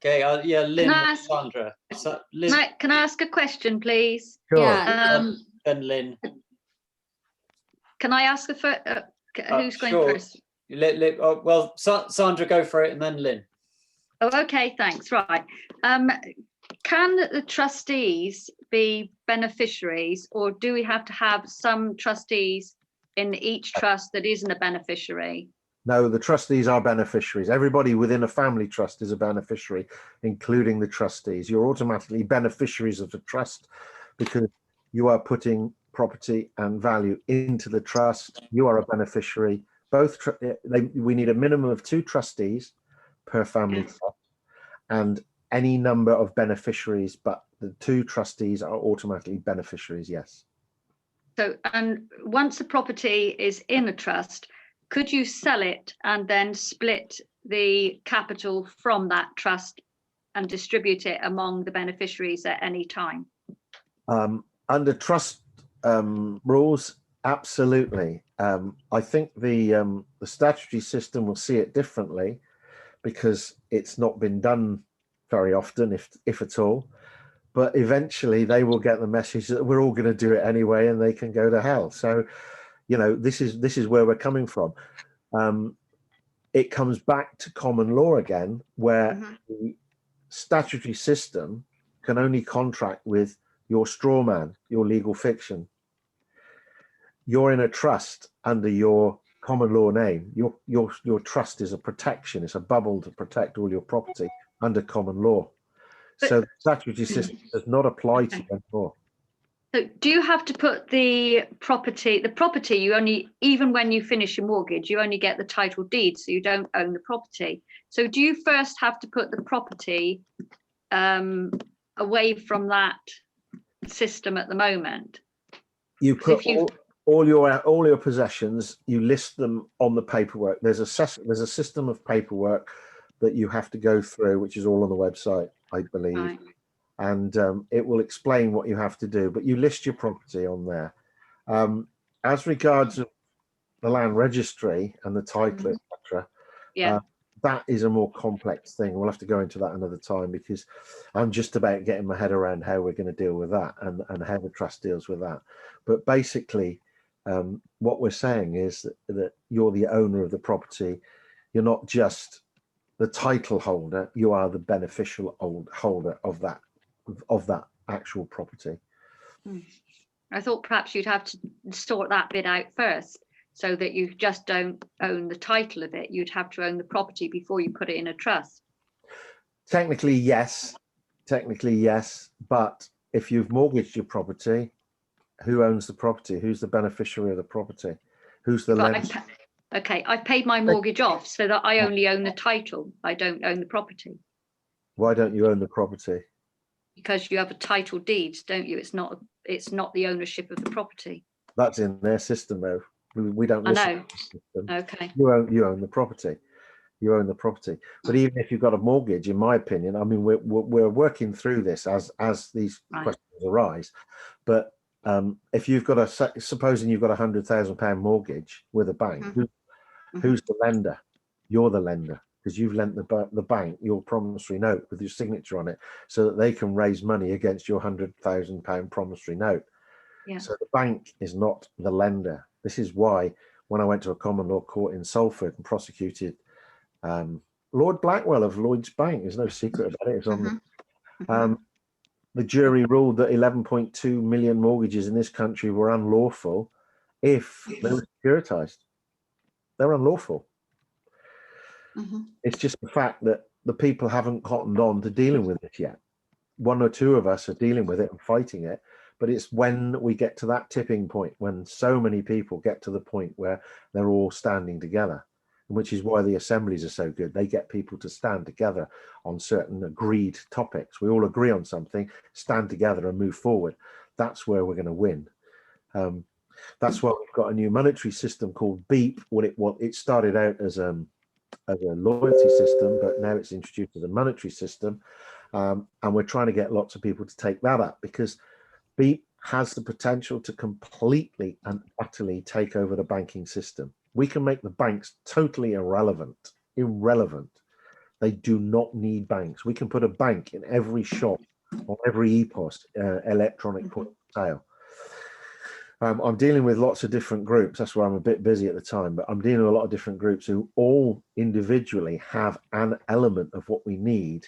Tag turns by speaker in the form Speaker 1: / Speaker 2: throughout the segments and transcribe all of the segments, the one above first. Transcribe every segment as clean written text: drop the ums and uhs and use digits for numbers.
Speaker 1: Okay, yeah, Lynn, Sandra. Lynn.
Speaker 2: Can I ask a question, please?
Speaker 3: Sure.
Speaker 2: Yeah.
Speaker 1: Then Lynn.
Speaker 2: Can I ask who's going
Speaker 1: sure.
Speaker 2: first?
Speaker 1: Well, Sandra, go for it, and then Lynn.
Speaker 2: Oh, okay, thanks. Right. Can the trustees be beneficiaries, or do we have to have some trustees in each trust that isn't a beneficiary?
Speaker 3: No, the trustees are beneficiaries. Everybody within a family trust is a beneficiary, including the trustees. You're automatically beneficiaries of the trust because you are putting property and value into the trust. You are a beneficiary. We need a minimum of 2 trustees per family trust, and any number of beneficiaries, but the 2 trustees are automatically beneficiaries, yes.
Speaker 2: So, and once the property is in a trust, could you sell it and then split the capital from that trust and distribute it among the beneficiaries at any time?
Speaker 3: Under trust rules, absolutely. I think the statutory system will see it differently because it's not been done very often, if at all. But eventually they will get the message that we're all going to do it anyway and they can go to hell. So, you know, this is where we're coming from. It comes back to common law again, where the statutory system can only contract with your straw man, your legal fiction. You're in a trust under your common law name. Your trust is a protection. It's a bubble to protect all your property under common law. So the statutory system does not apply to you anymore.
Speaker 2: So do you have to put the property you only, even when you finish your mortgage, you only get the title deed, so you don't own the property. So do you first have to put the property away from that system at the moment?
Speaker 3: You put all your possessions, you list them on the paperwork. There's a system of paperwork that you have to go through, which is all on the website, I believe. Right. And it will explain what you have to do, but you list your property on there. As regards the land registry and the title, etc., that is a more complex thing. We'll have to go into that another time because I'm just about getting my head around how we're going to deal with that and how the trust deals with that. But basically, what we're saying is that you're the owner of the property. You're not just the title holder, you are the beneficial holder of that actual property.
Speaker 2: I thought perhaps you'd have to sort that bit out first so that you just don't own the title of it. You'd have to own the property before you put it in a trust.
Speaker 3: Technically yes, but if you've mortgaged your property, who owns the property? Who's the beneficiary of the property? Who's the lender?
Speaker 2: Okay, I've paid my mortgage off so that I only own the title. I don't own the property.
Speaker 3: Why don't you own the property?
Speaker 2: Because you have a title deed, don't you? It's not the ownership of the property.
Speaker 3: That's in their system though. We don't
Speaker 2: I know. Okay.
Speaker 3: You own the property. You own the property. But even if you've got a mortgage, in my opinion, I mean, we're working through this as these questions arise. But if you've got supposing you've got £100,000 mortgage with a bank, who's the lender? You're the lender because you've lent the bank your promissory note with your signature on it so that they can raise money against your £100,000 promissory note. Yeah. So the bank is not the lender. This is why when I went to a common law court in Salford and prosecuted Lord Blackwell of Lloyd's Bank, there's no secret about it, it's on the jury ruled that 11.2 million mortgages in this country were unlawful if they were securitized. They're unlawful. It's just the fact that the people haven't cottoned on to dealing with it yet. One or two of us are dealing with it and fighting it, but it's when we get to that tipping point, when so many people get to the point where they're all standing together, which is why the assemblies are so good. They get people to stand together on certain agreed topics. We all agree on something, stand together and move forward. That's where we're going to win. That's why we've got a new monetary system called BEEP. It started out as a loyalty system, but now it's introduced as a monetary system. And we're trying to get lots of people to take that up because BEEP has the potential to completely and utterly take over the banking system. We can make the banks totally irrelevant, They do not need banks. We can put a bank in every shop, on every EPOS, electronic point of sale. I'm dealing with lots of different groups. That's why I'm a bit busy at the time, but I'm dealing with a lot of different groups who all individually have an element of what we need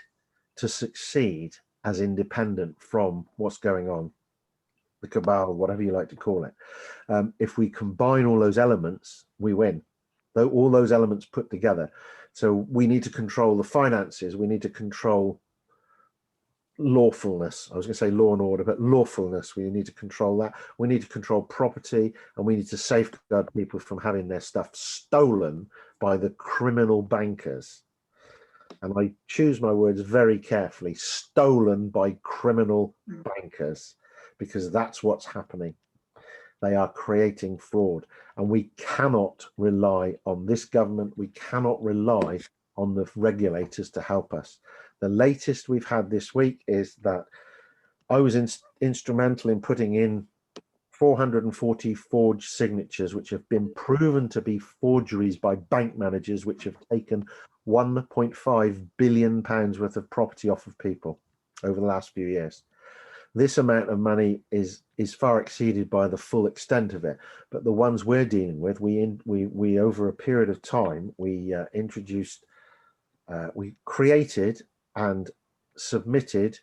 Speaker 3: to succeed as independent from what's going on, the cabal, whatever you like to call it. If we combine all those elements, we win. Though all those elements put together. So we need to control the finances. We need to control lawfulness. I was going to say law and order, but lawfulness. We need to control that. We need to control property, and we need to safeguard people from having their stuff stolen by the criminal bankers. And I choose my words very carefully, stolen by criminal bankers, because that's what's happening. They are creating fraud, and we cannot rely on this government. We cannot rely on the regulators to help us. The latest we've had this week is that I was instrumental in putting in 440 forged signatures, which have been proven to be forgeries by bank managers, which have taken £1.5 billion worth of property off of people over the last few years. This amount of money is far exceeded by the full extent of it, but the ones we're dealing with, we over a period of time, we created and submitted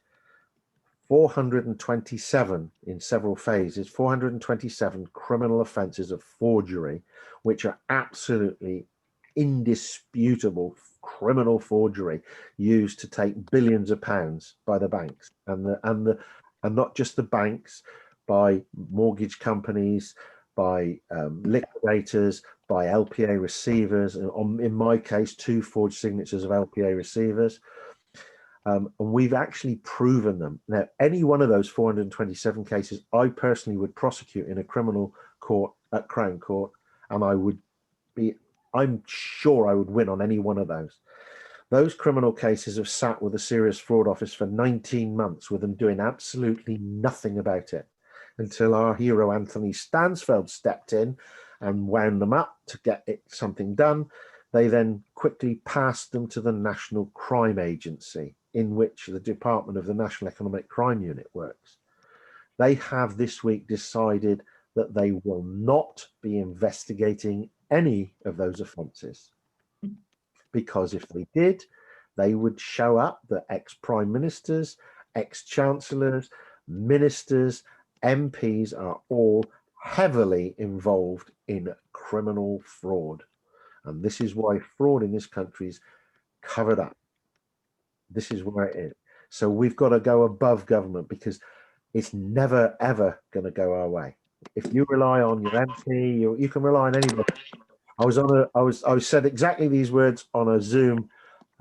Speaker 3: 427 in several phases, 427 criminal offences of forgery, which are absolutely indisputable criminal forgery used to take billions of pounds by the banks and not just the banks, by mortgage companies, by liquidators, by LPA receivers. In my case, 2 forged signatures of LPA receivers. And we've actually proven them. Now, any one of those 427 cases, I personally would prosecute in a criminal court at Crown Court, and I'm sure I would win on any one of those. Those criminal cases have sat with the Serious Fraud Office for 19 months with them doing absolutely nothing about it until our hero Anthony Stansfeld stepped in and wound them up to get something done. They then quickly passed them to the National Crime Agency, in which the Department of the National Economic Crime Unit works. They have this week decided that they will not be investigating any of those offences, because if they did, they would show up that ex-prime ministers, ex-chancellors, ministers, MPs are all heavily involved in criminal fraud. And this is why fraud in this country is covered up. This is where it is. So we've got to go above government, because it's never, ever going to go our way. If you rely on your MP, you can rely on anybody. I was said exactly these words on a Zoom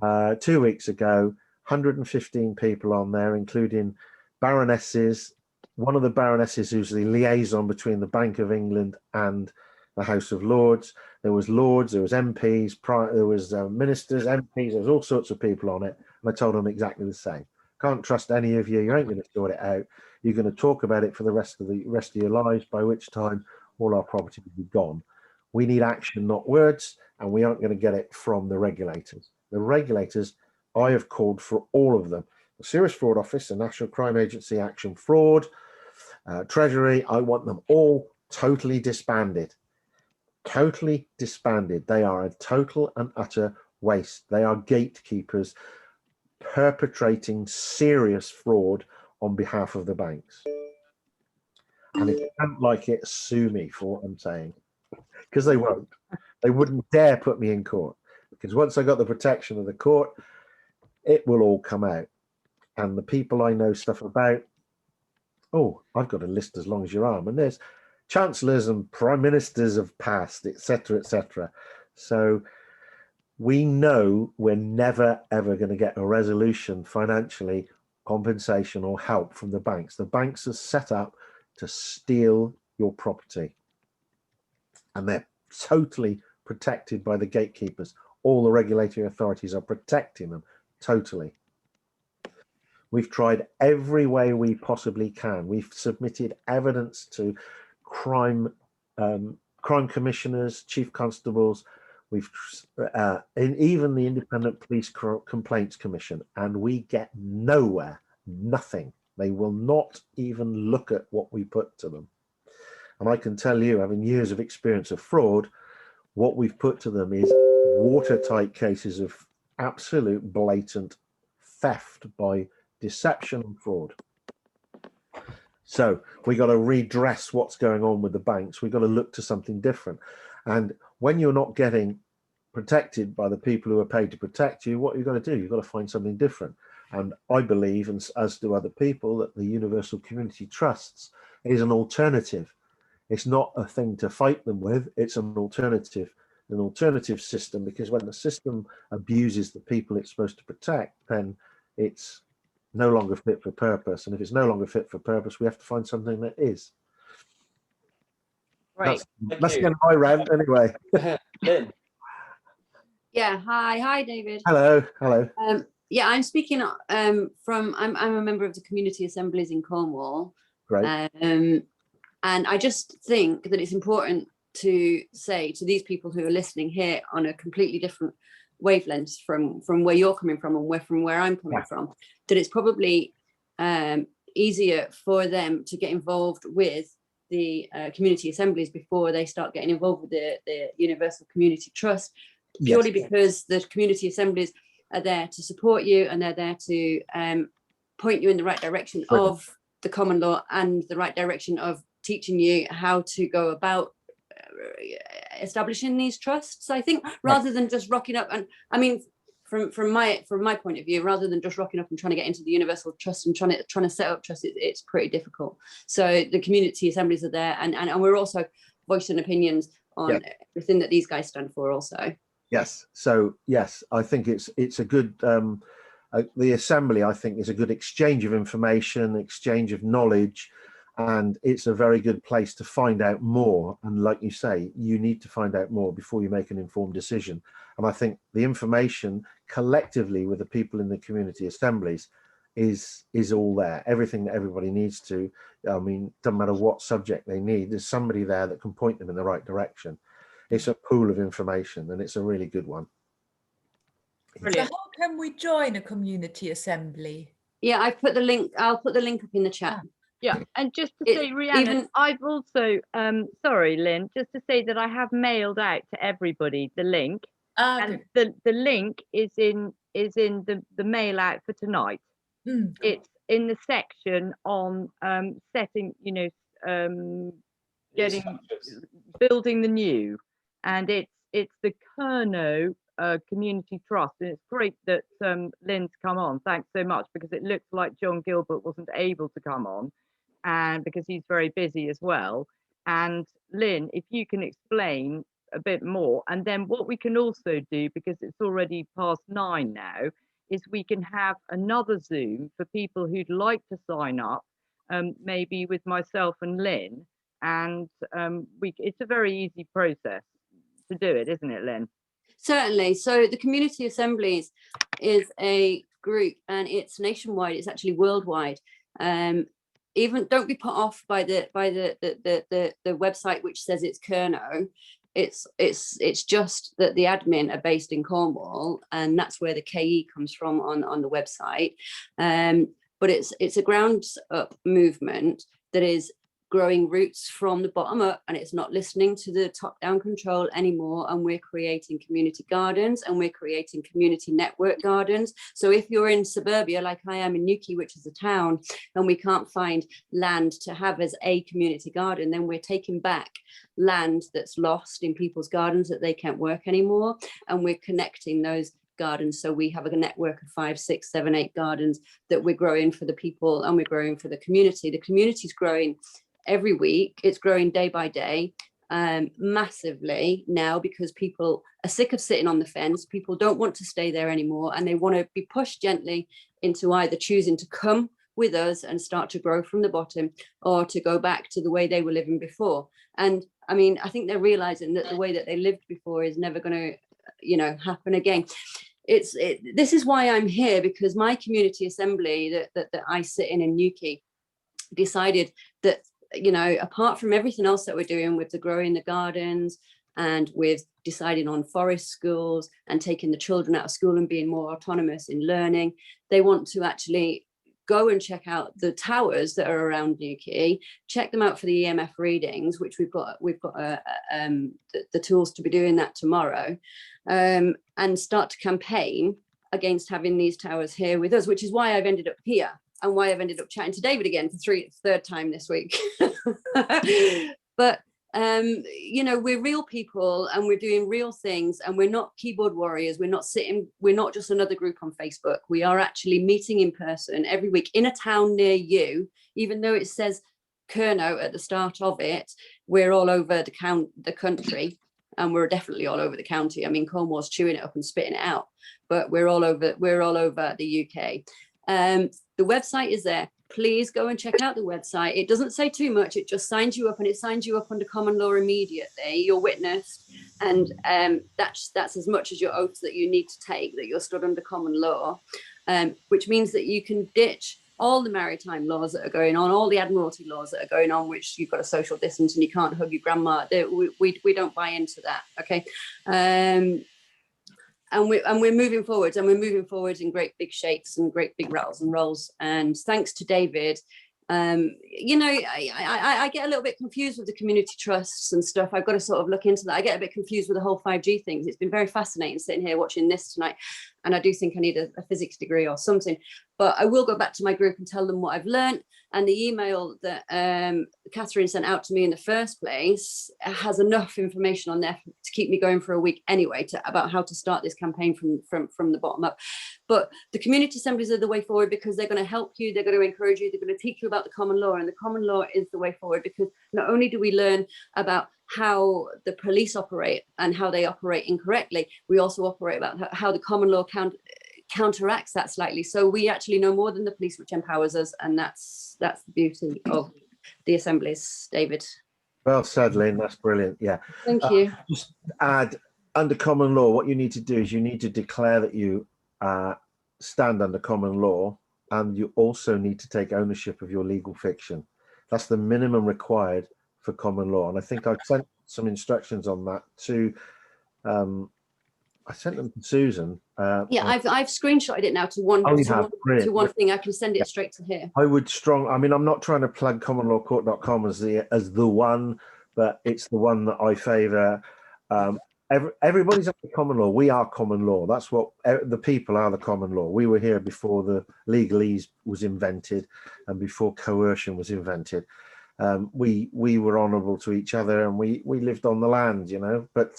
Speaker 3: 2 weeks ago. 115 people on there, including baronesses. One of the baronesses who's the liaison between the Bank of England and the House of Lords. There was Lords, there was MPs, there was ministers, MPs. There was all sorts of people on it, and I told them exactly the same. Can't trust any of you. You ain't going to sort it out. You're going to talk about it for the rest of your lives, by which time all our property will be gone. We need action, not words, and we aren't going to get it from the regulators. The regulators, I have called for all of them. The Serious Fraud Office, the National Crime Agency, Action Fraud, Treasury, I want them all totally disbanded. Totally disbanded. They are a total and utter waste. They are gatekeepers perpetrating serious fraud on behalf of the banks. And if you don't like it, sue me for what I'm saying, because they won't. They wouldn't dare put me in court, because once I got the protection of the court, it will all come out. And the people I know stuff about, oh, I've got a list as long as your arm, and there's chancellors and prime ministers have passed, etc., etc. So we know we're never, ever going to get a resolution financially, compensation or help from the banks. The banks are set up to steal your property, and they're totally protected by the gatekeepers. All the regulatory authorities are protecting them totally. We've tried every way we possibly can. We've submitted evidence to crime commissioners, chief constables. We've in even the Independent Police Complaints Commission, and we get nowhere, nothing. They will not even look at what we put to them. And I can tell you, having years of experience of fraud, what we've put to them is watertight cases of absolute blatant theft by deception and fraud. So we got to redress what's going on with the banks. We've got to look to something different. And when you're not getting protected by the people who are paid to protect you, what you've got to do, you've got to find something different. And I believe, and as do other people, that the Universal Community Trusts is an alternative. It's not a thing to fight them with. It's an alternative system, because when the system abuses the people it's supposed to protect, then it's no longer fit for purpose. And if it's no longer fit for purpose, we have to find something that is.
Speaker 2: Right.
Speaker 3: That's the end of my rant anyway.
Speaker 1: Lynn.
Speaker 4: Yeah, hi David.
Speaker 3: Hello.
Speaker 4: Yeah, I'm speaking from, I'm a member of the Community Assemblies in Cornwall.
Speaker 3: Great.
Speaker 4: And I just think that it's important to say to these people who are listening here on a completely different wavelength from where you're coming from and from where I'm coming from, that it's probably easier for them to get involved with the community assemblies before they start getting involved with the Universal Community Trust, purely because the community assemblies are there to support you, and they're there to point you in the right direction of the common law and the right direction of teaching you how to go about establishing these trusts. I think rather than just rocking up, and I mean from my point of view, rather than just rocking up and trying to get into the Universal Trust and trying to set up trusts, it's pretty difficult. So the community assemblies are there, and we're also voicing opinions on everything that these guys stand for also.
Speaker 3: Yes. So yes, I think it's a good the assembly, I think, is a good exchange of information, exchange of knowledge, and it's a very good place to find out more. And like you say, you need to find out more before you make an informed decision. And I think the information collectively with the people in the community assemblies is all there. Everything that everybody needs to, I mean, doesn't matter what subject they need, there's somebody there that can point them in the right direction. It's a pool of information, and it's a really good one.
Speaker 4: Brilliant.
Speaker 5: So how can we join a community assembly?
Speaker 4: Yeah, I've put the link. I'll put the link up in the chat.
Speaker 2: Yeah, and just to say, Rhiannon, I've also, sorry, Lynn, just to say that I have mailed out to everybody the link, and the link is in the mail out for tonight. It's in the section on setting, building the new, and it's the Kerno Community Trust, and it's great that Lynn's come on. Thanks so much, because it looks like John Gilbert wasn't able to come on, and because he's very busy as well. And Lynn, if you can explain a bit more, and then what we can also do, because it's already past 9 now, is we can have another Zoom for people who'd like to sign up, maybe with myself and Lynn, and it's a very easy process to do it, isn't it, Lynn?
Speaker 4: Certainly. So the Community Assemblies is a group, and it's nationwide. It's actually worldwide. Even don't be put off by the website which says it's Kerno. It's just that the admin are based in Cornwall, and that's where the KE comes from on the website. But it's a grounds up movement that is growing roots from the bottom up, and it's not listening to the top down control anymore. And we're creating community gardens, and we're creating community network gardens. So if you're in suburbia, like I am in Newquay, which is a town, and we can't find land to have as a community garden, then we're taking back land that's lost in people's gardens that they can't work anymore. And we're connecting those gardens. So we have a network of 5, 6, 7, 8 gardens that we're growing for the people, and we're growing for the community. The community's growing every week. It's growing day by day, massively now, because people are sick of sitting on the fence. People don't want to stay there anymore, and they want to be pushed gently into either choosing to come with us and start to grow from the bottom, or to go back to the way they were living before. And I mean, I think they're realizing that the way that they lived before is never going to, happen again. This is why I'm here, because my community assembly that I sit in Newquay decided that, apart from everything else that we're doing with the growing the gardens and with deciding on forest schools and taking the children out of school and being more autonomous in learning. They want to actually go and check out the towers that are around Newquay, check them out for the EMF readings, which we've got the tools to be doing that tomorrow, and start to campaign against having these towers here with us, which is why I've ended up here and why I've ended up chatting to David again for third time this week. But you know, we're real people and we're doing real things, and we're not keyboard warriors. We're not just another group on Facebook. We are actually meeting in person every week in a town near you, even though it says Kernow at the start of it. We're all over the country, and we're definitely all over the county. I mean, Cornwall's chewing it up and spitting it out, but we're all over the UK. The website is there. Please go and check out the website. It doesn't say too much. It just signs you up, and it signs you up under common law immediately. You're witnessed, and that's as much as your oaths that you need to take, that you're stood under common law, which means that you can ditch all the maritime laws that are going on, all the admiralty laws that are going on, which you've got a social distance and you can't hug your grandma. We don't buy into that, okay? And we're moving forwards, and we're moving forwards in great big shakes and great big rattles and rolls. And thanks to David, you know, I get a little bit confused with the community trusts and stuff. I've got to sort of look into that. I get a bit confused with the whole 5G things. It's been very fascinating sitting here watching this tonight. And I do think I need a physics degree or something. But I will go back to my group and tell them what I've learned. And the email that Catherine sent out to me in the first place has enough information on there to keep me going for a week anyway, about how to start this campaign from the bottom up. But the community assemblies are the way forward, because they're going to help you, they're going to encourage you, they're going to teach you about the common law, and the common law is the way forward, because not only do we learn about how the police operate and how they operate incorrectly, we also operate about how the common law counteracts that slightly. So we actually know more than the police, which empowers us, and that's the beauty of the assemblies. David.
Speaker 3: Well said, Lynn. That's brilliant. Yeah.
Speaker 4: Thank you.
Speaker 3: Just add, under common law, what you need to do is you need to declare that you stand under common law, and you also need to take ownership of your legal fiction. That's the minimum required for common law. And I think I've sent some instructions on that to I sent them to Susan.
Speaker 4: Yeah, I've screenshotted it now to one thing. I can send it straight to here.
Speaker 3: I would I mean, I'm not trying to plug commonlawcourt.com as the one, but it's the one that I favour. Everybody's under common law. We are common law. That's what the people are, the common law. We were here before the legalese was invented and before coercion was invented. We were honourable to each other, and we lived on the land, you know. But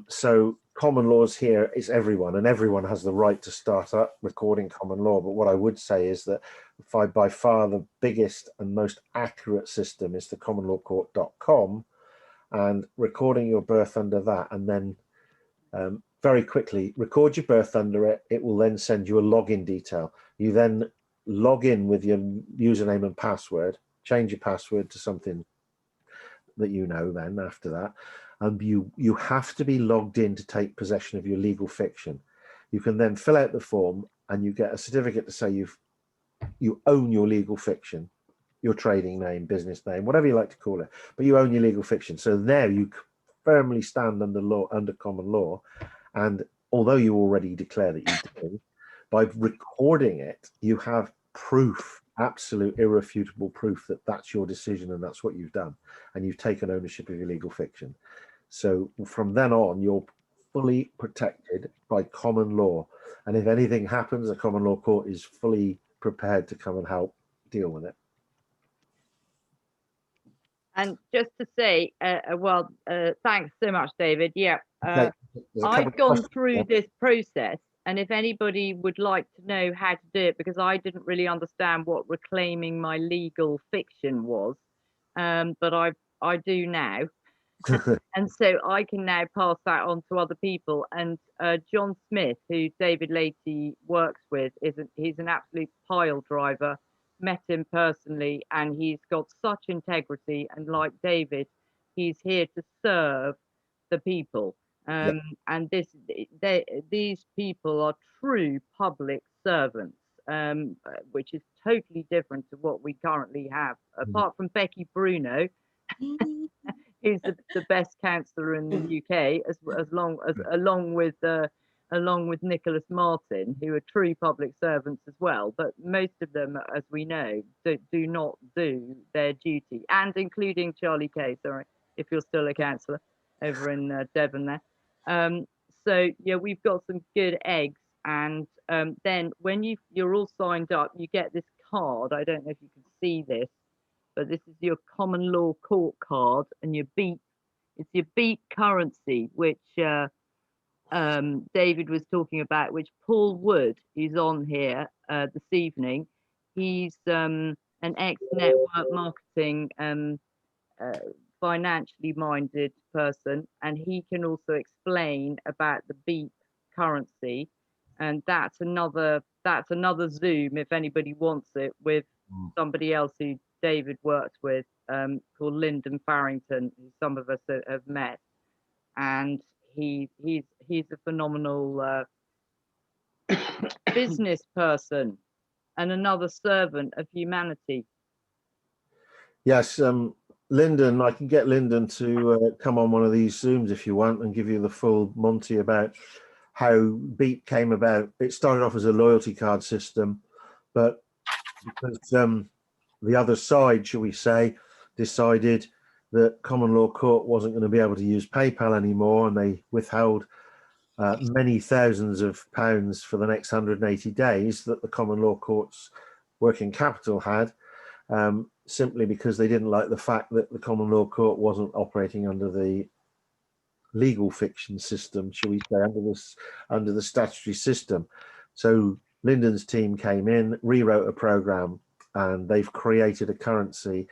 Speaker 3: so common laws here is everyone, and everyone has the right to start up recording common law. But what I would say is that by far the biggest and most accurate system is the commonlawcourt.com, and recording your birth under that, and then very quickly record your birth under it. It will then send you a login detail. You then log in with your username and password, change your password to something that you know then after that. And you have to be logged in to take possession of your legal fiction. You can then fill out the form and you get a certificate to say you own your legal fiction, your trading name, business name, whatever you like to call it, but you own your legal fiction. So there you firmly stand under common law. And although you already declare that you do, by recording it, you have proof, absolute irrefutable proof that that's your decision and that's what you've done, and you've taken ownership of your legal fiction. So from then on, you're fully protected by common law, and if anything happens, the common law court is fully prepared to come and help deal with it.
Speaker 6: And just to say, thanks so much, David. Yeah, I've gone through this process, and if anybody would like to know how to do it, because I didn't really understand what reclaiming my legal fiction was, but I do now. And so I can now pass that on to other people. And John Smith, who David Laity works with, he's an absolute pile driver. Met him personally, and he's got such integrity, and like David, he's here to serve the people. And these people are true public servants, which is totally different to what we currently have, apart from Becky Bruno. He's the best councillor in the UK, along with Nicholas Martin, who are true public servants as well. But most of them, as we know, do not do their duty, and including Charlie Kay. Sorry, if you're still a councillor over in Devon there. So yeah, we've got some good eggs, and then when you're all signed up, you get this card. I don't know if you can see this, but this is your common law court card, and your beep. It's your beep currency, which David was talking about, which Paul Wood is on here this evening. He's an ex-network marketing financially minded person, and he can also explain about the beep currency, and that's another Zoom if anybody wants it, with somebody else who David worked with, called Lyndon Farrington, who some of us have met, and he's a phenomenal business person and another servant of humanity.
Speaker 3: Yes, Lyndon, I can get Lyndon to come on one of these Zooms if you want and give you the full Monty about how Beat came about. It started off as a loyalty card system, but because the other side, shall we say, decided that common law court wasn't going to be able to use PayPal anymore, and they withheld many thousands of pounds for the next 180 days that the common law court's working capital had, simply because they didn't like the fact that the common law court wasn't operating under the legal fiction system, shall we say, under the statutory system. So Lyndon's team came in, rewrote a program, and they've created a currency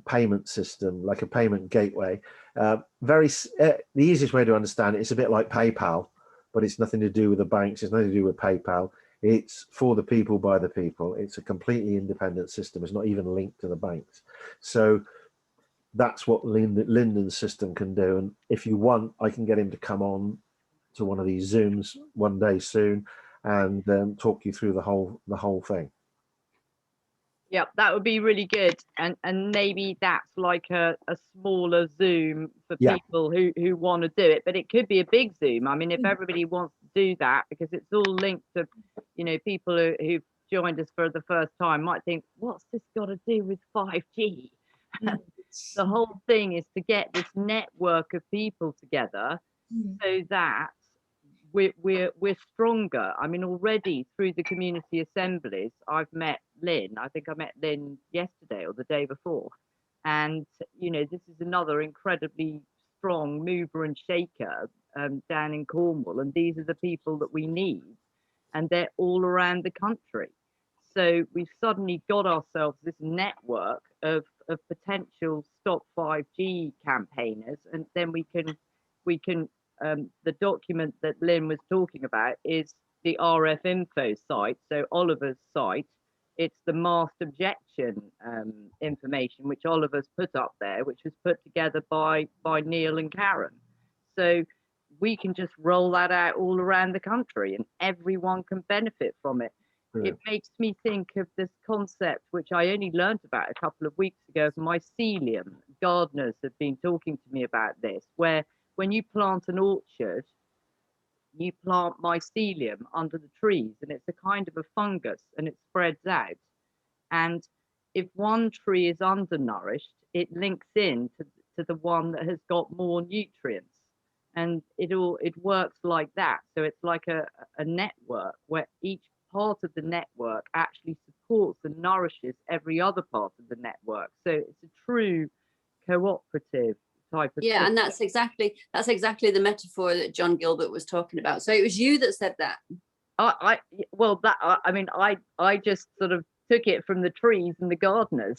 Speaker 3: payment system, like a payment gateway. The easiest way to understand it's a bit like PayPal, but it's nothing to do with the banks. It's nothing to do with PayPal. It's for the people, by the people. It's a completely independent system. It's not even linked to the banks. So that's what Lyndon's system can do. And if you want, I can get him to come on to one of these Zooms one day soon and talk you through the whole thing.
Speaker 6: Yep, that would be really good, and maybe that's like a smaller Zoom for people who want to do it, but it could be a big Zoom. I mean, if everybody wants to do that, because it's all linked to, you know, people who've joined us for the first time might think, what's this got to do with 5G? The whole thing is to get this network of people together so that we're stronger. I mean, already through the community assemblies, I've met Lynn. I think I met Lynn yesterday or the day before. And, you know, this is another incredibly strong mover and shaker down in Cornwall. And these are the people that we need. And they're all around the country. So we've suddenly got ourselves this network of potential Stop 5G campaigners. And then we can the document that Lynn was talking about is the RF info site. So Oliver's site, it's the masked objection information, which Oliver's put up there, which was put together by Neil and Karen. So we can just roll that out all around the country and everyone can benefit from it. It makes me think of this concept, which I only learned about a couple of weeks ago, of mycelium. Gardeners have been talking to me about this, where when you plant an orchard, you plant mycelium under the trees, and it's a kind of a fungus, and it spreads out. And if one tree is undernourished, it links in to the one that has got more nutrients, and it works like that. So it's like a network where each part of the network actually supports and nourishes every other part of the network. So it's a true cooperative type of
Speaker 4: system. And that's exactly the metaphor that John Gilbert was talking about. So it was you that said that.
Speaker 6: I just sort of took it from the trees and the gardeners.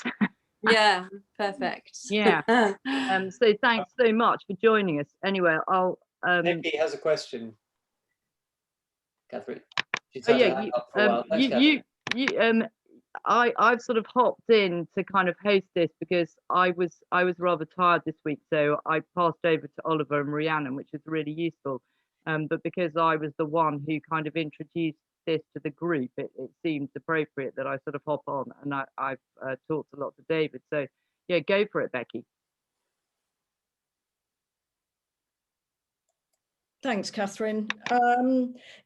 Speaker 4: Yeah, perfect.
Speaker 6: Yeah. So thanks so much for joining us. Anyway, I'll
Speaker 1: Nicky has a question. Catherine.
Speaker 6: I've sort of hopped in to kind of host this because I was rather tired this week, so I passed over to Oliver and Rhiannon, which is really useful. But because I was the one who kind of introduced this to the group, it seemed appropriate that I sort of hop on, and I've talked a lot to David. So yeah, go for it, Becky.
Speaker 7: Thanks, Catherine.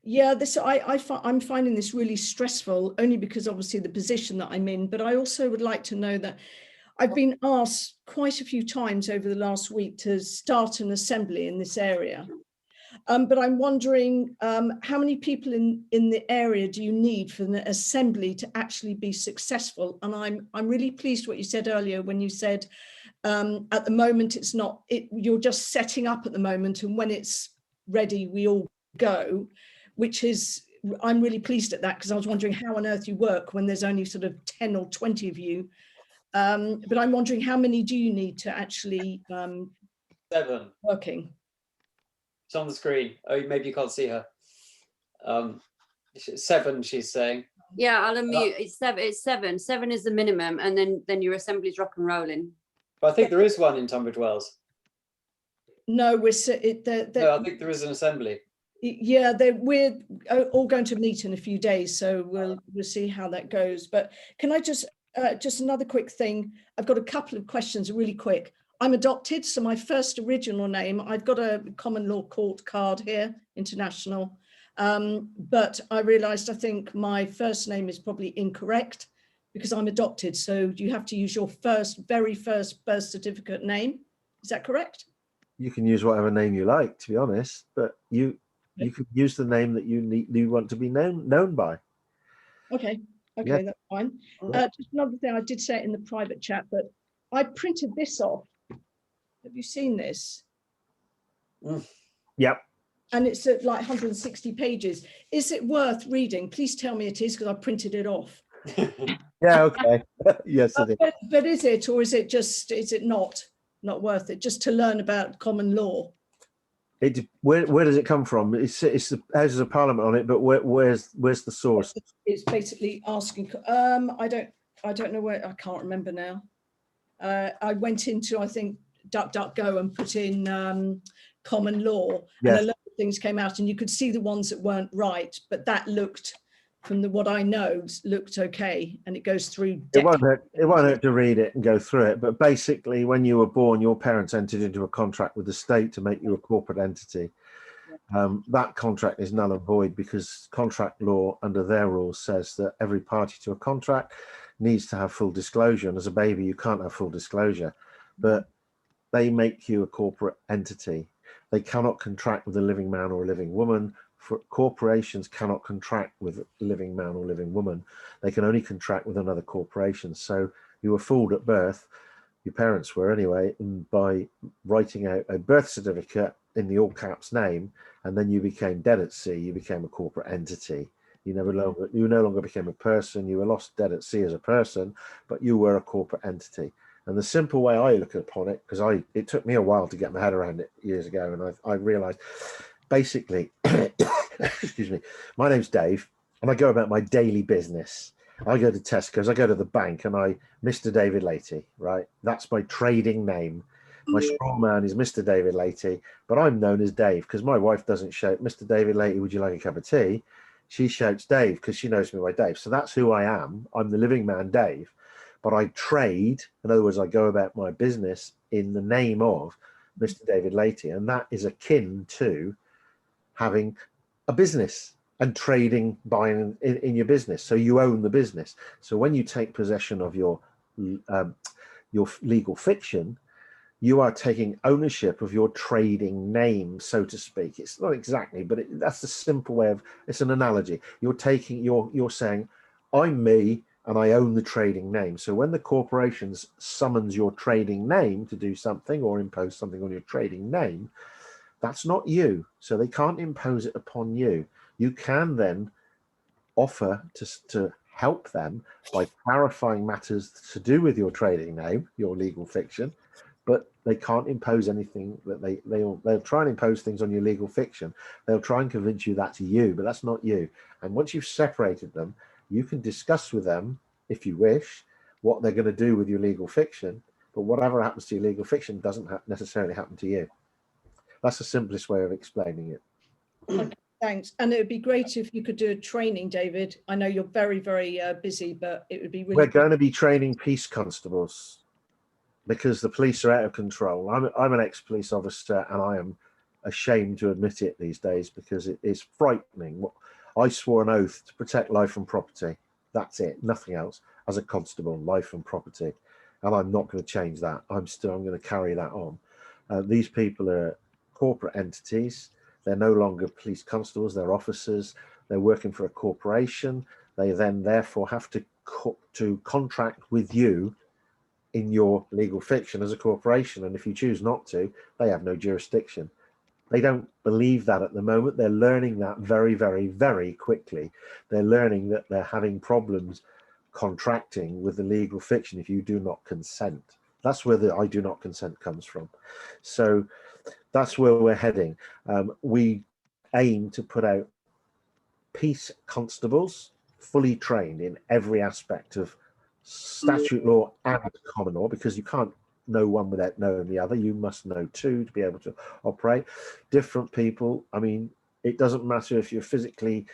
Speaker 7: Yeah, I'm finding this really stressful, only because obviously the position that I'm in, but I also would like to know that I've been asked quite a few times over the last week to start an assembly in this area. But I'm wondering how many people in the area do you need for an assembly to actually be successful? And I'm really pleased what you said earlier when you said at the moment it's not, you're just setting up at the moment, and when it's ready we all go, which is, I'm really pleased at that, because I was wondering how on earth you work when there's only sort of 10 or 20 of you. But I'm wondering how many do you need to actually
Speaker 1: 7.
Speaker 7: working?
Speaker 1: It's on the screen. Oh, maybe you can't see her. 7, she's saying.
Speaker 4: Yeah, I'll unmute. It's 7. It's 7. 7 is the minimum, and then your assembly's rock and rolling.
Speaker 1: But I think there is one in Tunbridge Wells.
Speaker 7: No,
Speaker 1: No, I think there is an assembly.
Speaker 7: Yeah, we're all going to meet in a few days, so we'll see how that goes. But can I just another quick thing? I've got a couple of questions really quick. I'm adopted, so my first original name, I've got a common law court card here, international, but I realized I think my first name is probably incorrect because I'm adopted. So you have to use your very first birth certificate name. Is that correct?
Speaker 3: You can use whatever name you like, to be honest, but you could use the name that you want to be known by.
Speaker 7: Okay,
Speaker 3: Yeah.
Speaker 7: that's fine.
Speaker 3: Yeah.
Speaker 7: Just another thing, I did say it in the private chat, but I printed this off. Have you seen this?
Speaker 3: Yep.
Speaker 7: And it's at like 160 pages. Is it worth reading? Please tell me it is, because I printed it off.
Speaker 3: Yeah, okay. Yes, it is.
Speaker 7: But is it, or is it not worth it, just to learn about common law?
Speaker 3: Where does it come from? It's the Houses of Parliament on it, but where's the source?
Speaker 7: It's basically asking. I don't know where. I can't remember now. I went into, I think, DuckDuckGo and put in common law,
Speaker 3: Yes.
Speaker 7: and a lot of things came out, and you could see the ones that weren't right, but that looked, from what I know, looked okay, and it goes through.
Speaker 3: It won't hurt to read it and go through it. But basically, when you were born, your parents entered into a contract with the state to make you a corporate entity. That contract is null and void because contract law, under their rules, says that every party to a contract needs to have full disclosure. And as a baby, you can't have full disclosure. But they make you a corporate entity. They cannot contract with a living man or a living woman. Corporations cannot contract with a living man or living woman. They can only contract with another corporation. So you were fooled at birth, your parents were anyway, and by writing out a birth certificate in the all caps name, and then you became dead at sea, you became a corporate entity. You no longer became a person. You were lost dead at sea as a person, but you were a corporate entity. And the simple way I look upon it, because it took me a while to get my head around it years ago, and I realized basically, excuse me, my name's Dave, and I go about my daily business. I go to Tesco's, I go to the bank, and Mr. David Laity, right? That's my trading name. My straw man is Mr. David Laity, but I'm known as Dave because my wife doesn't shout, Mr. David Laity, would you like a cup of tea? She shouts Dave because she knows me by Dave. So that's who I am. I'm the living man, Dave. But I trade, in other words, I go about my business in the name of Mr. David Laity, and that is akin to having a business and trading, buying in your business. So you own the business. So when you take possession of your legal fiction, you are taking ownership of your trading name, so to speak. It's not exactly, but that's the simple way of, it's an analogy. You're saying, I'm me, and I own the trading name. So when the corporations summons your trading name to do something or impose something on your trading name, that's not you. So they can't impose it upon you. You can then offer to help them by clarifying matters to do with your trading name, your legal fiction, but they can't impose anything that they'll try and impose things on your legal fiction. They'll try and convince you that's you, but that's not you. And once you've separated them, you can discuss with them, if you wish, what they're going to do with your legal fiction, but whatever happens to your legal fiction doesn't necessarily happen to you. That's the simplest way of explaining it.
Speaker 7: Okay, thanks. And it would be great if you could do a training, David. I know you're very, very busy, but it would be really.
Speaker 3: We're going to be training peace constables because the police are out of control. I'm an ex-police officer, and I am ashamed to admit it these days because it's frightening. I swore an oath to protect life and property. That's it, nothing else. As a constable, life and property, and I'm not going to change that. I'm going to carry that on. These people are corporate entities. They're no longer police constables. They're officers. They're working for a corporation. They then therefore have to contract with you in your legal fiction as a corporation. And if you choose not to, they have no jurisdiction. They don't believe that at the moment. They're learning that very, very, very quickly. They're learning that they're having problems contracting with the legal fiction if you do not consent. That's where the I do not consent comes from. So that's where we're heading. We aim to put out peace constables fully trained in every aspect of statute law and common law, because you can't know one without knowing the other. You must know two to be able to operate. Different people, I mean, it doesn't matter if you're physically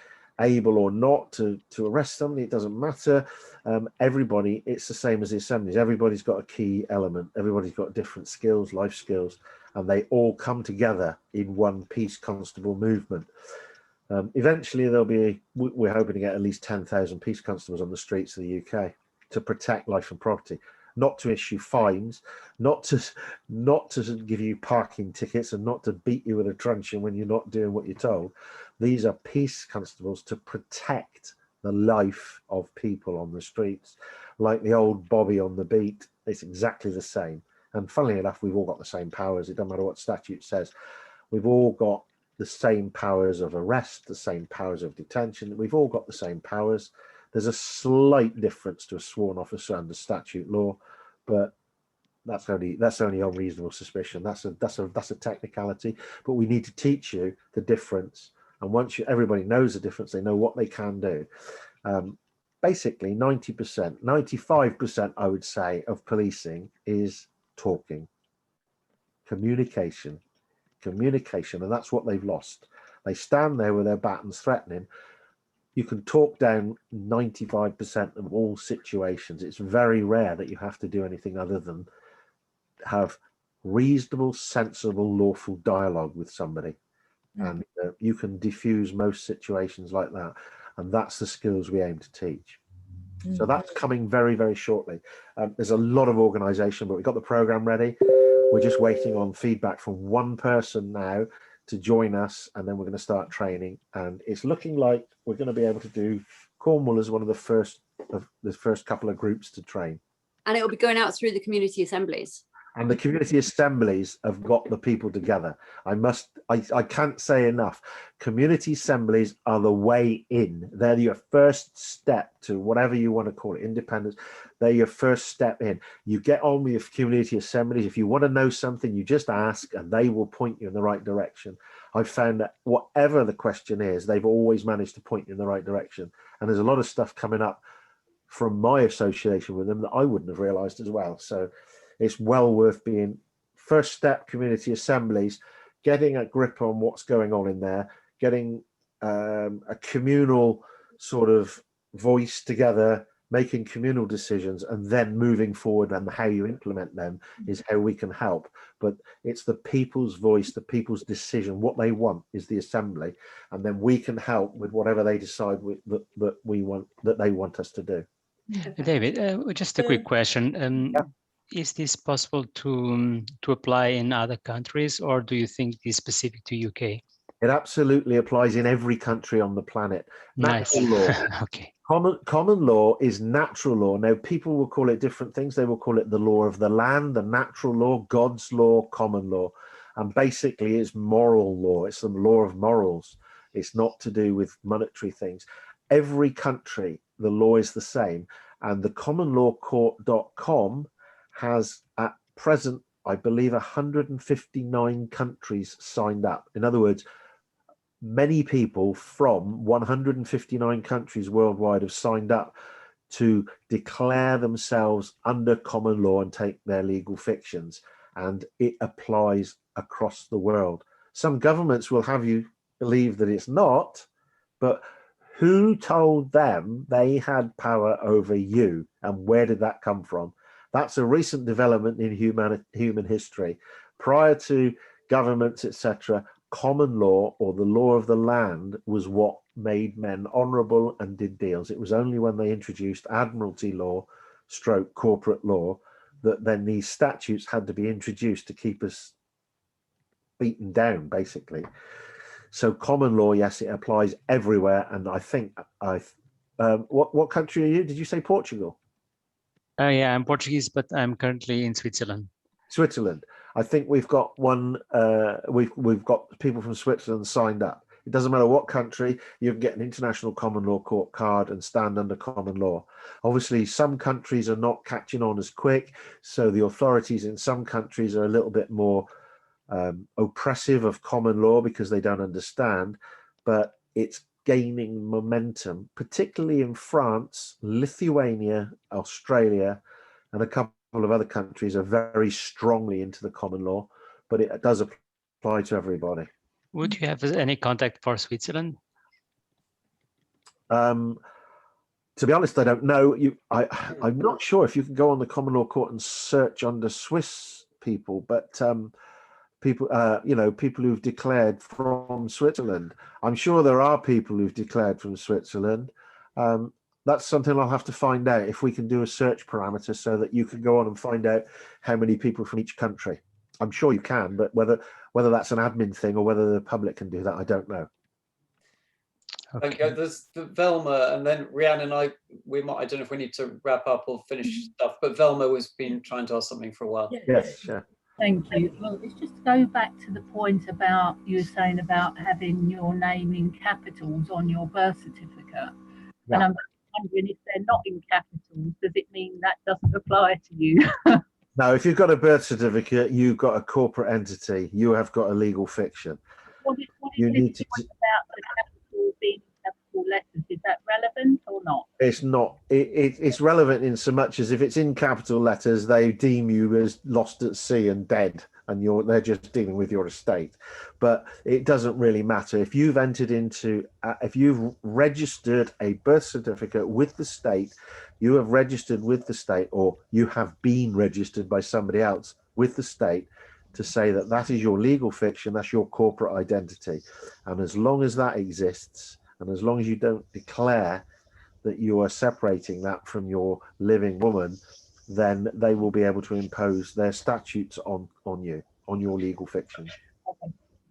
Speaker 3: able or not to arrest somebody, it doesn't matter. Everybody, it's the same as the assemblies. Everybody's got a key element. Everybody's got different skills, life skills, and they all come together in one peace constable movement. Eventually there'll be, we're hoping to get at least 10,000 peace constables on the streets of the UK to protect life and property, not to issue fines, not to give you parking tickets, and not to beat you with a truncheon when you're not doing what you're told. These are peace constables to protect the life of people on the streets. Like the old Bobby on the beat, it's exactly the same. And funnily enough, we've all got the same powers. It doesn't matter what statute says. We've all got the same powers of arrest, the same powers of detention. We've all got the same powers. There's a slight difference to a sworn officer under statute law, but that's only on reasonable suspicion. That's a technicality. But we need to teach you the difference. And once everybody knows the difference, they know what they can do. Basically, 90%, 95%, I would say, of policing is talking, communication, and that's what they've lost. They stand there with their batons threatening. You can talk down 95% of all situations. It's very rare that you have to do anything other than have reasonable, sensible, lawful dialogue with somebody. And you can diffuse most situations like that. And that's the skills we aim to teach. So that's coming very, very shortly. There's a lot of organisation, but we've got the programme ready. We're just waiting on feedback from one person now to join us, and then we're going to start training. And it's looking like we're going to be able to do Cornwall as one of the first couple of groups to train.
Speaker 4: And it will be going out through the community assemblies.
Speaker 3: And the community assemblies have got the people together. I can't say enough. Community assemblies are the way in. They're your first step to whatever you want to call it, independence. They're your first step in. You get on with your community assemblies. If you want to know something, you just ask and they will point you in the right direction. I've found that whatever the question is, they've always managed to point you in the right direction. And there's a lot of stuff coming up from my association with them that I wouldn't have realized as well. So it's well worth being first step community assemblies, getting a grip on what's going on in there, getting a communal sort of voice together, making communal decisions, and then moving forward, and how you implement them is how we can help. But it's the people's voice, the people's decision. What they want is the assembly, and then we can help with whatever they decide that they want us to do.
Speaker 8: David, just a quick question.
Speaker 3: Yeah.
Speaker 8: Is this possible to apply in other countries, or do you think it's specific to UK?
Speaker 3: It absolutely applies in every country on the planet. Natural law.
Speaker 8: Okay.
Speaker 3: Common law is natural law. Now, people will call it different things. They will call it the law of the land, the natural law, God's law, common law. And basically, it's moral law. It's the law of morals. It's not to do with monetary things. Every country, the law is the same. And the commonlawcourt.com has at present, I believe, 159 countries signed up. In other words, many people from 159 countries worldwide have signed up to declare themselves under common law and take their legal fictions. And it applies across the world. Some governments will have you believe that it's not, but who told them they had power over you, and where did that come from? That's a recent development in human history. Prior to governments, etc., common law or the law of the land was what made men honourable and did deals. It was only when they introduced admiralty law stroke corporate law that then these statutes had to be introduced to keep us beaten down, basically. So common law, yes, it applies everywhere. And I think what country are you? Did you say Portugal?
Speaker 8: Yeah, I'm Portuguese, but I'm currently in Switzerland.
Speaker 3: Switzerland. I think we've got one. We've got people from Switzerland signed up. It doesn't matter what country, you can get an international common law court card and stand under common law. Obviously, some countries are not catching on as quick, so the authorities in some countries are a little bit more oppressive of common law because they don't understand, but it's gaining momentum, particularly in France, Lithuania, Australia, and a couple of other countries are very strongly into the common law, but it does apply to everybody.
Speaker 8: Would you have any contact for Switzerland?
Speaker 3: To be honest, I don't know. I'm not sure if you can go on the common law court and search under Swiss people, but people, people who've declared from Switzerland. I'm sure there are people who've declared from Switzerland. That's something I'll have to find out, if we can do a search parameter so that you can go on and find out how many people from each country. I'm sure you can, but whether that's an admin thing or whether the public can do that, I don't know.
Speaker 8: Okay.
Speaker 1: Okay, there's the Velma, and then Rhiannon and I might, I don't know if we need to wrap up or finish stuff, but Velma was been trying to ask something for a while.
Speaker 3: Yes, sure.
Speaker 9: Thank you. Well, it's just to go back to the point about you were saying about having your name in capitals on your birth certificate.
Speaker 3: Yeah.
Speaker 9: And I'm wondering, if they're not in capitals, does it mean that doesn't apply to you?
Speaker 3: No, if you've got a birth certificate, you've got a corporate entity. You have got a legal fiction.
Speaker 9: What is
Speaker 3: You
Speaker 9: this
Speaker 3: need to.
Speaker 9: point about the capital being capital letters? Is that relevant or not?
Speaker 3: It's not. It's relevant in so much as if it's in capital letters, they deem you as lost at sea and dead, and they're just dealing with your estate. But it doesn't really matter if you've entered into, if you've registered a birth certificate with the state, you have registered with the state, or you have been registered by somebody else with the state to say that that is your legal fiction, that's your corporate identity. And as long as that exists, and as long as you don't declare that you are separating that from your living woman, then they will be able to impose their statutes on you, on your legal fiction.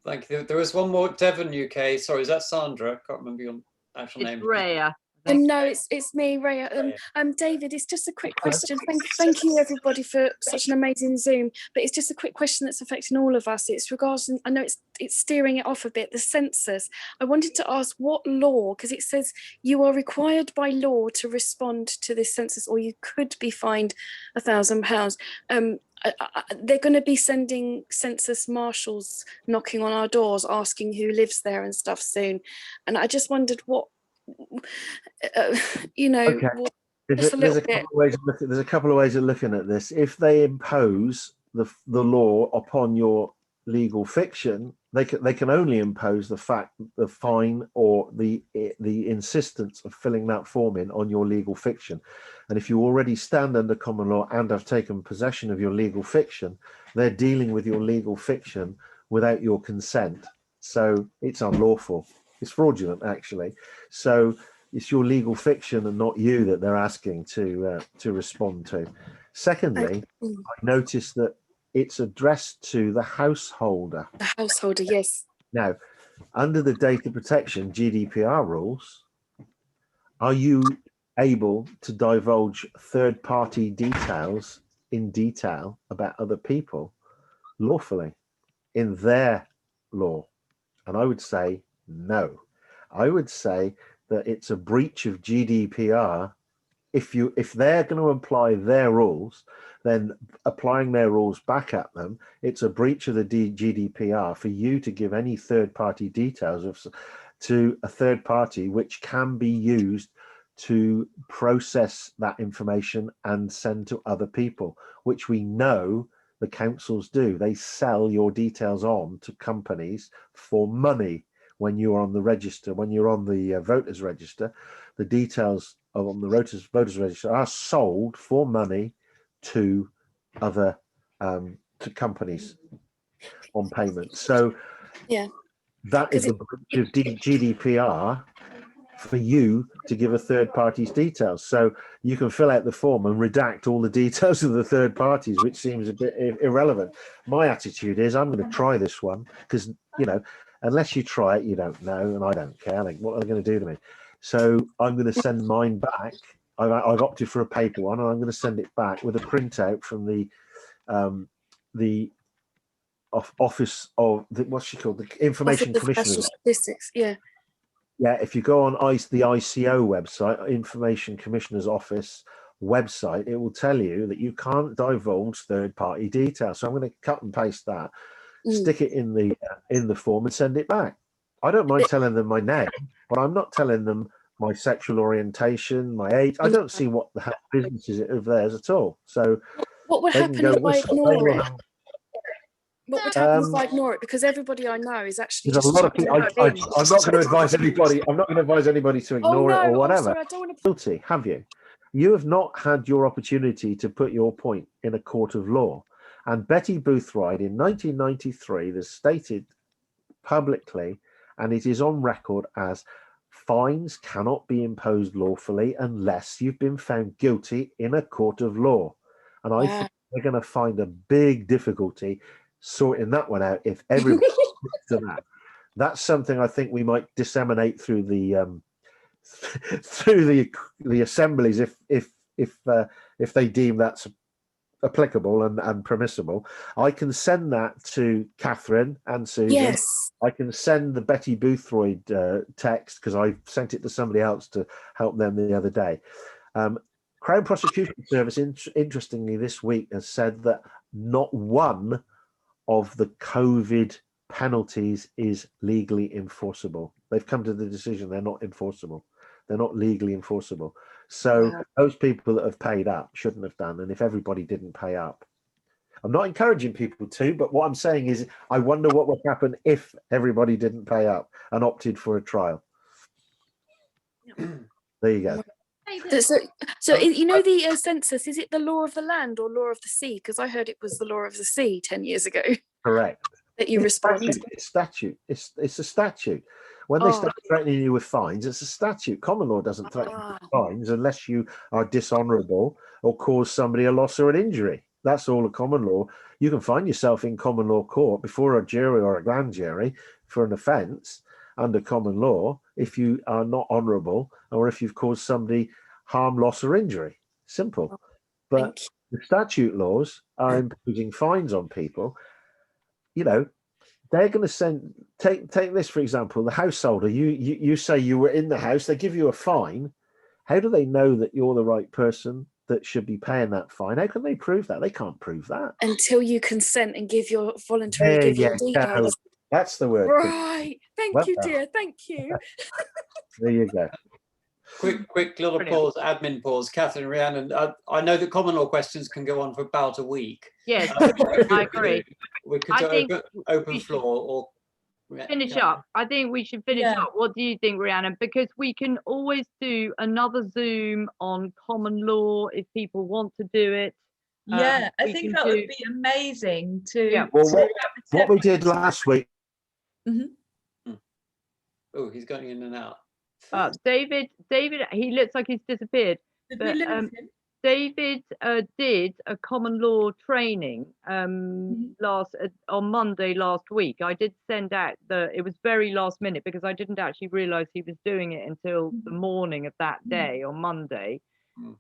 Speaker 1: Thank you. There was one more, Devon, UK. Sorry, is that Sandra? I can't remember your actual name.
Speaker 6: It's Rhea.
Speaker 10: No, it's me, Rhea. David, it's just a quick question. Thank you, everybody, for such an amazing Zoom. But it's just a quick question that's affecting all of us. It's regarding, I know it's steering it off a bit, the census. I wanted to ask what law, because it says you are required by law to respond to this census, or you could be fined £1,000. They're going to be sending census marshals knocking on our doors, asking who lives there and stuff soon. And I just wondered what,
Speaker 3: Okay. There's a couple of ways of looking at this. If they impose the law upon your legal fiction, they can only impose the fine or the insistence of filling that form in on your legal fiction. And if you already stand under common law and have taken possession of your legal fiction, they're dealing with your legal fiction without your consent. So it's unlawful. It's fraudulent, actually. So it's your legal fiction and not you that they're asking to respond to. Secondly, I noticed that it's addressed to the householder.
Speaker 10: The householder, yes.
Speaker 3: Now, under the data protection GDPR rules, are you able to divulge third-party details in detail about other people lawfully in their law? And I would say no. I would say that it's a breach of GDPR. If they're going to apply their rules, then applying their rules back at them, it's a breach of the GDPR for you to give any third-party details to a third party, which can be used to process that information and send to other people, which we know the councils do. They sell your details on to companies for money. When you're on the register, when you're on the voters register, the details on the voters register are sold for money to other to companies on payment. So
Speaker 10: yeah,
Speaker 3: that is a breach of GDPR for you to give a third party's details. So you can fill out the form and redact all the details of the third parties, which seems a bit irrelevant. My attitude is I'm going to try this one because, you know, unless you try it, you don't know, and I don't care. Like, what are they going to do to me? So I'm going to send mine back. I've opted for a paper one, and I'm going to send it back with a printout from the office of what's she called, the Information Commissioner.
Speaker 10: Statistics, yeah.
Speaker 3: Yeah, if you go on the ICO website, Information Commissioner's Office website, it will tell you that you can't divulge third-party details. So I'm going to cut and paste that, stick it in the form, and send it back. I don't mind telling them my name, but I'm not telling them my sexual orientation, my age. I don't see what the hell business is of theirs at all. So
Speaker 10: what would happen if I ignore it? What would happen if I ignore it? Because everybody I know is actually
Speaker 3: there's
Speaker 10: just
Speaker 3: a lot of people. I'm not going to advise anybody. I'm not going to advise anybody to ignore it or whatever.
Speaker 10: Sorry, I don't want to...
Speaker 3: Guilty, have you? You have not had your opportunity to put your point in a court of law. And Betty Boothroyd in 1993 has stated publicly, and it is on record as, fines cannot be imposed lawfully unless you've been found guilty in a court of law. And I think they're going to find a big difficulty sorting that one out if everybody to that. That's something I think we might disseminate through the assemblies if they deem that's applicable and permissible. I can send that to Catherine and Susan.
Speaker 10: Yes.
Speaker 3: I can send the Betty Boothroyd text because I sent it to somebody else to help them the other day. Crown Prosecution Service, interestingly, this week has said that not one of the COVID penalties is legally enforceable. They've come to the decision they're not enforceable. They're not legally enforceable. So those people that have paid up shouldn't have done. And if everybody didn't pay up, I'm not encouraging people to, but what I'm saying is I wonder what would happen if everybody didn't pay up and opted for a trial. There you go.
Speaker 10: So you know the census, is it the law of the land or law of the sea? Because I heard it was the law of the sea 10 years ago.
Speaker 3: Correct.
Speaker 10: That you respond.
Speaker 3: It's statute. It's a statute. When they start threatening you with fines, it's a statute. Common law doesn't threaten you with fines unless you are dishonourable or cause somebody a loss or an injury. That's all a common law. You can find yourself in common law court before a jury or a grand jury for an offence under common law if you are not honourable or if you've caused somebody harm, loss or injury. Simple. But the statute laws are imposing fines on people. You know, they're going to take this, for example, the householder. You say you were in the house, they give you a fine. How do they know that you're the right person that should be paying that fine? How can they prove that? They can't prove that.
Speaker 10: Until you consent and give your voluntary details.
Speaker 3: That's the word.
Speaker 10: Right. Thank you, dear. Thank you.
Speaker 3: There you go.
Speaker 1: Quick little pause, admin pause. Catherine, Rhiannon, I know that common law questions can go on for about a week.
Speaker 6: Yes, I agree.
Speaker 1: We could do open floor or
Speaker 6: finish up. I think we should finish up. What do you think, Rhiannon? Because we can always do another Zoom on common law if people want to do it.
Speaker 5: Yeah, I think that would be amazing to.
Speaker 3: Yeah. Well, what we did last week.
Speaker 1: Oh, he's going in and out.
Speaker 6: David, he looks like he's disappeared. But David did a common law training on Monday last week. I did send out it was very last minute because I didn't actually realize he was doing it until the morning of that day on Monday.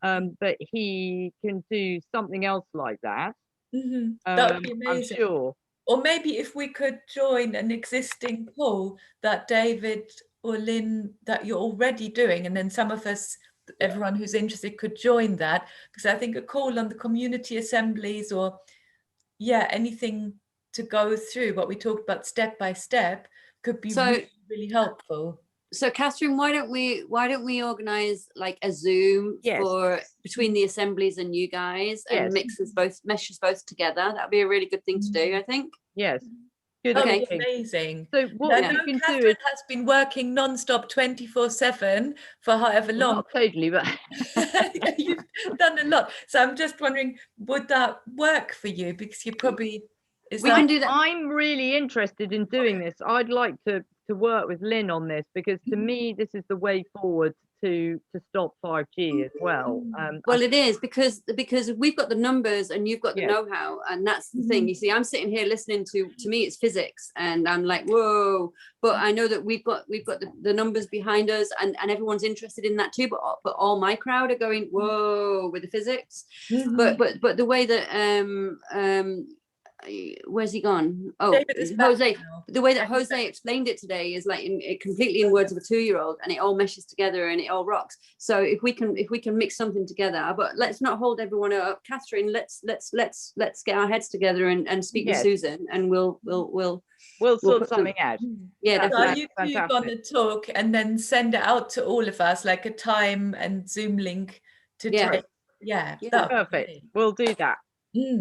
Speaker 6: But he can do something else like that.
Speaker 5: That would be amazing.
Speaker 6: I'm sure.
Speaker 5: Or maybe if we could join an existing poll that David or Lynn, that you're already doing, and then some of us, everyone who's interested, could join that, because I think a call on the community assemblies or anything to go through what we talked about step by step could be really helpful.
Speaker 4: So Catherine, why don't we organise like a Zoom for between the assemblies and you guys and meshes both together? That'd be a really good thing to do, I think.
Speaker 6: Yes.
Speaker 5: Good. Okay. Amazing.
Speaker 6: So what we can do is
Speaker 5: has been working non-stop 24/7 for however long.
Speaker 6: Not totally, but
Speaker 5: you've done a lot. So I'm just wondering, would that work for you? Because you probably Is
Speaker 4: We
Speaker 5: that
Speaker 4: can do that.
Speaker 6: I'm really interested in doing this. I'd like to work with Lynn on this, because to me this is the way forward to stop 5G as well.
Speaker 4: Well, it is because we've got the numbers and you've got the
Speaker 6: Yes.
Speaker 4: know-how, and that's the thing. You see, I'm sitting here listening to me it's physics, and I'm like, whoa, but I know that we've got the numbers behind us, and everyone's interested in that too, but all my crowd are going whoa with the physics. But the way that where's he gone? Oh,
Speaker 5: David is back
Speaker 4: Jose.
Speaker 5: now.
Speaker 4: The way that Jose explained it today is like completely in words of a 2-year-old, and it all meshes together and it all rocks. So if we can mix something together, but let's not hold everyone up. Catherine, let's get our heads together and speak with
Speaker 6: Yes.
Speaker 4: Susan, and we'll
Speaker 6: sort
Speaker 4: put
Speaker 6: something out.
Speaker 4: Yeah,
Speaker 5: So are
Speaker 4: definitely.
Speaker 5: you two gonna talk and then send it out to all of us, like a time and Zoom link to
Speaker 4: Yeah.
Speaker 5: take? Yeah,
Speaker 4: Yeah.
Speaker 5: that'd be
Speaker 6: Perfect.
Speaker 5: great.
Speaker 6: We'll do that.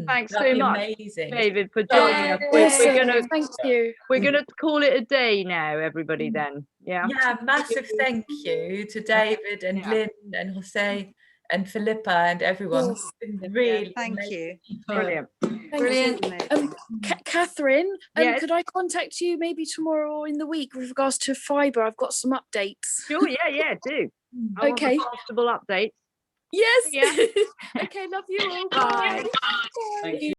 Speaker 6: Thanks
Speaker 5: That'd
Speaker 6: so
Speaker 5: be
Speaker 6: much,
Speaker 5: amazing.
Speaker 6: David, for joining us.
Speaker 10: Awesome. Thank you.
Speaker 6: We're gonna call it a day now, everybody. Then, yeah.
Speaker 5: Yeah, massive thank you to David and Lynn and Jose and Philippa and everyone.
Speaker 10: Yes.
Speaker 5: It's been really
Speaker 11: Thank
Speaker 5: amazing
Speaker 11: you.
Speaker 5: people.
Speaker 6: Brilliant.
Speaker 4: Brilliant.
Speaker 10: Catherine,
Speaker 6: Yes.
Speaker 10: could I contact you maybe tomorrow or in the week with regards to fibre? I've got some updates.
Speaker 6: Sure. Yeah. Do. I want the
Speaker 10: Okay.
Speaker 6: possible updates.
Speaker 10: Yes.
Speaker 6: Yeah.
Speaker 10: Okay. Love you all.
Speaker 6: Bye.
Speaker 1: Thank you.